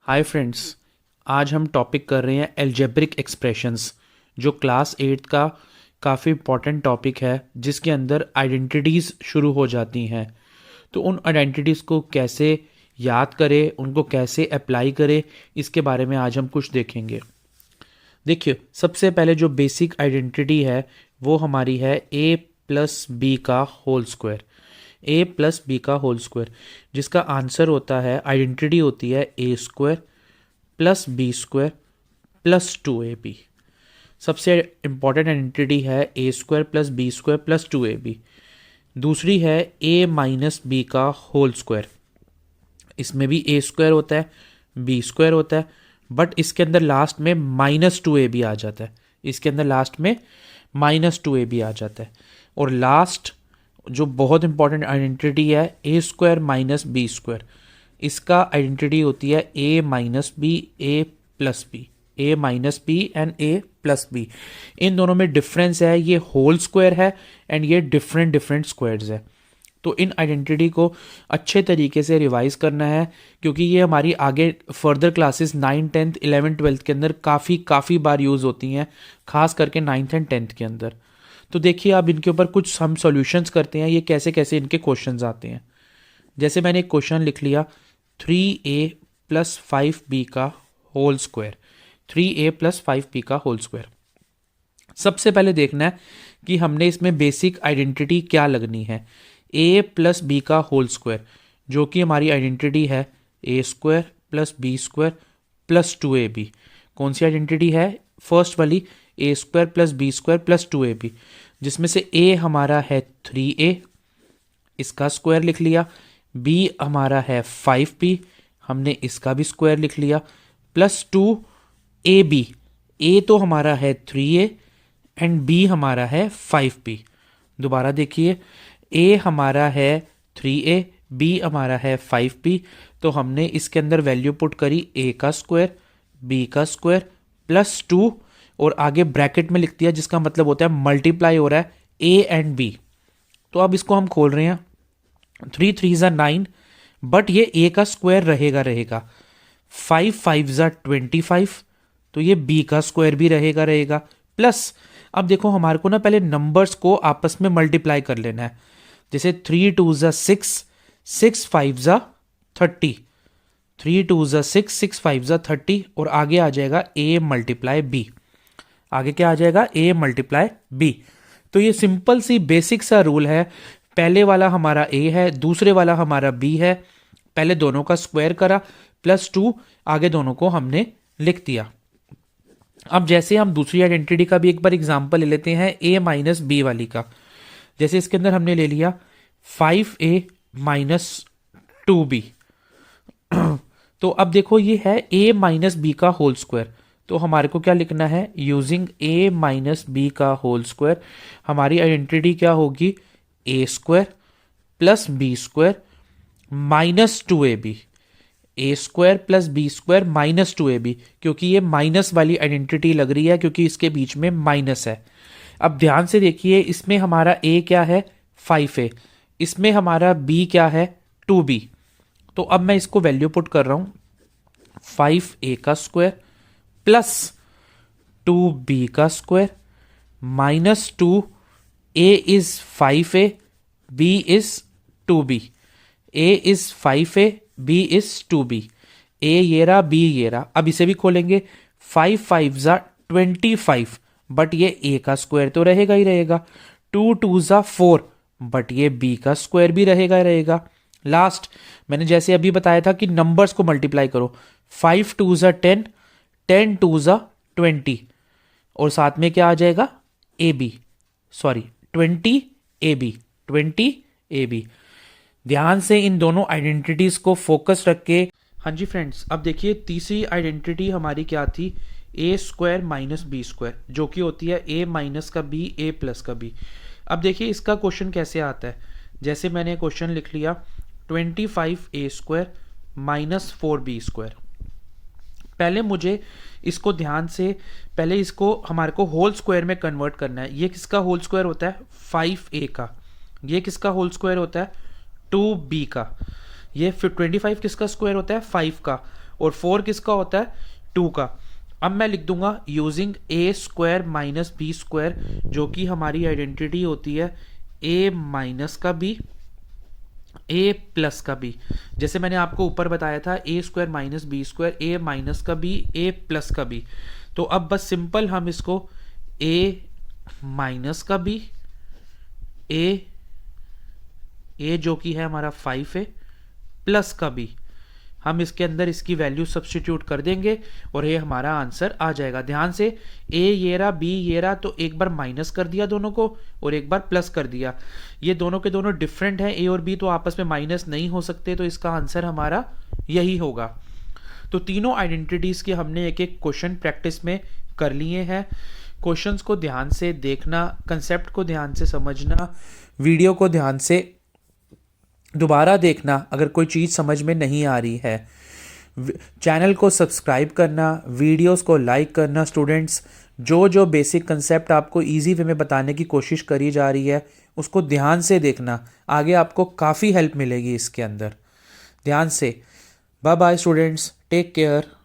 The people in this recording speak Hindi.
हाय फ्रेंड्स, आज हम टॉपिक कर रहे हैं एल्जेब्रिक एक्सप्रेशंस, जो क्लास 8 का काफ़ी इम्पॉर्टेंट टॉपिक है, जिसके अंदर आइडेंटिटीज़ शुरू हो जाती हैं। तो उन आइडेंटिटीज़ को कैसे याद करें, उनको कैसे अप्लाई करें, इसके बारे में आज हम कुछ देखेंगे। देखिए, सबसे पहले जो बेसिक आइडेंटिटी है वो हमारी है ए प्लस बी का whole square. A plus B का होल स्क्वायर, जिसका आंसर होता है, आइडेंटिटी होती है A square plus B square plus 2ab। सबसे इंपॉर्टेंट आइडेंटिटी है A square plus B square plus 2ab। दूसरी है ए माइनस बी का होल स्क्वायर। इसमें भी ए स्क्वायर होता है, बी स्क्वायर होता है, बट इसके अंदर लास्ट में -2ab आ जाता है। इसके अंदर लास्ट में -2ab आ जाता है। और लास्ट जो बहुत इंपॉर्टेंट आइडेंटिटी है, A square minus B square, इसका आइडेंटिटी होती है ए minus B A plus B. A minus B and A plus B, इन दोनों में डिफरेंस है, ये होल स्क्वायर है एंड ये डिफरेंट डिफरेंट स्क्वायर्स है। तो इन आइडेंटिटी को अच्छे तरीके से रिवाइज करना है, क्योंकि ये हमारी आगे फर्दर क्लासेस 9, 10, 11, 12 के अंदर काफ़ी बार यूज़ होती हैं, खास करके 9th एंड 10th के अंदर। तो देखिए, अब इनके ऊपर कुछ हम सॉल्यूशंस करते हैं, ये कैसे कैसे इनके क्वेश्चंस आते हैं। जैसे मैंने एक क्वेश्चन लिख लिया, 3a प्लस 5b का whole square. 3a plus 5b का होल स्क्वायर। सबसे पहले देखना है कि हमने इसमें बेसिक आइडेंटिटी क्या लगनी है। a प्लस बी का होल स्क्वायर, जो कि हमारी आइडेंटिटी है A square plus B square plus 2ab। कौन सी आइडेंटिटी है? फर्स्ट वाली, A square plus B square plus 2ab, जिसमें से a हमारा है 3a, इसका स्क्वायर लिख लिया। b हमारा है 5b, हमने इसका भी स्क्वायर लिख लिया, प्लस 2ab। a तो हमारा है 3a एंड b हमारा है 5b। दोबारा देखिए, a हमारा है 3a, b हमारा है 5b, तो हमने इसके अंदर वैल्यू पुट करी a का स्क्वायर, b का स्क्वायर प्लस 2, और आगे ब्रैकेट में लिख दिया, जिसका मतलब होता है मल्टीप्लाई हो रहा है a एंड b। तो अब इसको हम खोल रहे हैं, 3 3 ज़ा 9, बट ये a का स्क्वायर रहेगा। 5 5 ज़ा 25, तो ये b का स्क्वायर भी रहेगा। प्लस अब देखो, हमारे को ना पहले नंबर्स को आपस में मल्टीप्लाई कर लेना है। जैसे 3 2 ज़ा 6, 6 5 ज़ा 30, 3 2 ज़ा 6, 6 5 ज़ा 30, और आगे आ जाएगा a मल्टीप्लाई b। आगे क्या आ जाएगा? a multiply b। तो ये सिंपल सी बेसिक सा रूल है। पहले वाला हमारा a है, दूसरे वाला हमारा b है। पहले दोनों का स्क्वायर करा, प्लस 2, आगे दोनों को हमने लिख दिया। अब जैसे हम दूसरी आइडेंटिटी का भी एक बार एग्जांपल ले लेते हैं, a माइनस बी वाली का। जैसे इसके अंदर हमने ले लिया 5a माइनस 2b। तो अब देखो, ये है a माइनस बी का होल स्क्वायर, तो हमारे को क्या लिखना है? यूजिंग a माइनस बी का होल स्क्वायर, हमारी आइडेंटिटी क्या होगी? a square plus B square minus 2ab। A square plus B square minus 2ab, क्योंकि ये माइनस वाली आइडेंटिटी लग रही है, क्योंकि इसके बीच में माइनस है। अब ध्यान से देखिए, इसमें हमारा a क्या है? 5a, इसमें हमारा b क्या है? 2b। तो अब मैं इसको वैल्यू पुट कर रहा हूं, 5a का स्क्वायर प्लस 2b का square minus 2, a is 5a, b is 2b। a is 5a, b is 2b। a ये रहा, b ये रहा। अब इसे भी खोलेंगे, 5 5 ज़ा 25, बट ये a का स्क्वायर तो रहेगा ही रहेगा। 2 2 ज़ा 4, बट ये b का स्क्वायर भी रहेगा। लास्ट मैंने जैसे अभी बताया था कि नंबर्स को मल्टीप्लाई करो, 5 2 ज़ा 10, 10 2 ज़ा 20, और साथ में क्या आ जाएगा? ab, sorry 20ab, 20ab। ध्यान से इन दोनों आइडेंटिटीज को फोकस रख के। हाँ जी फ्रेंड्स, अब देखिए, तीसरी आइडेंटिटी हमारी क्या थी? ए स्क्वायर माइनस बी स्क्वायर, जो कि होती है ए माइनस का बी, ए प्लस का बी। अब देखिए, इसका क्वेश्चन कैसे आता है। जैसे मैंने क्वेश्चन लिख लिया, 25a square minus 4b square. पहले मुझे इसको ध्यान से, पहले इसको हमारे को होल स्क्वायर में कन्वर्ट करना है। ये किसका होल स्क्वायर होता है? 5a का। ये किसका होल स्क्वायर होता है? 2b का। ये 25 किसका स्क्वायर होता है? 5 का। और 4 किसका होता है, 2 का। अब मैं लिख दूंगा using a square minus B square, जो कि हमारी आइडेंटिटी होती है ए माइनस का बी ए प्लस का बी। जैसे मैंने आपको ऊपर बताया था a square minus B square, a minus का बी ए प्लस का बी। तो अब बस सिंपल हम इसको ए माइनस का बी ए जो कि है हमारा 5 है प्लस का बी, हम इसके अंदर इसकी वैल्यू सब्स्टिट्यूट कर देंगे और ये हमारा आंसर आ जाएगा। ध्यान से ए ये रहा बी ये रहा, तो एक बार माइनस कर दिया दोनों को और एक बार प्लस कर दिया। ये दोनों के दोनों डिफरेंट हैं, ए और बी तो आपस में माइनस नहीं हो सकते, तो इसका आंसर हमारा यही होगा। तो तीनों आइडेंटिटीज के हमने एक एक क्वेश्चन प्रैक्टिस में कर लिए हैं। क्वेश्चंस को ध्यान से देखना, कंसेप्ट को ध्यान से समझना, वीडियो को ध्यान से दोबारा देखना अगर कोई चीज़ समझ में नहीं आ रही है। चैनल को सब्सक्राइब करना, वीडियोस को लाइक करना। स्टूडेंट्स, जो जो बेसिक कंसेप्ट आपको इजी वे में बताने की कोशिश करी जा रही है उसको ध्यान से देखना, आगे आपको काफ़ी हेल्प मिलेगी इसके अंदर। ध्यान से। Bye bye students, take care.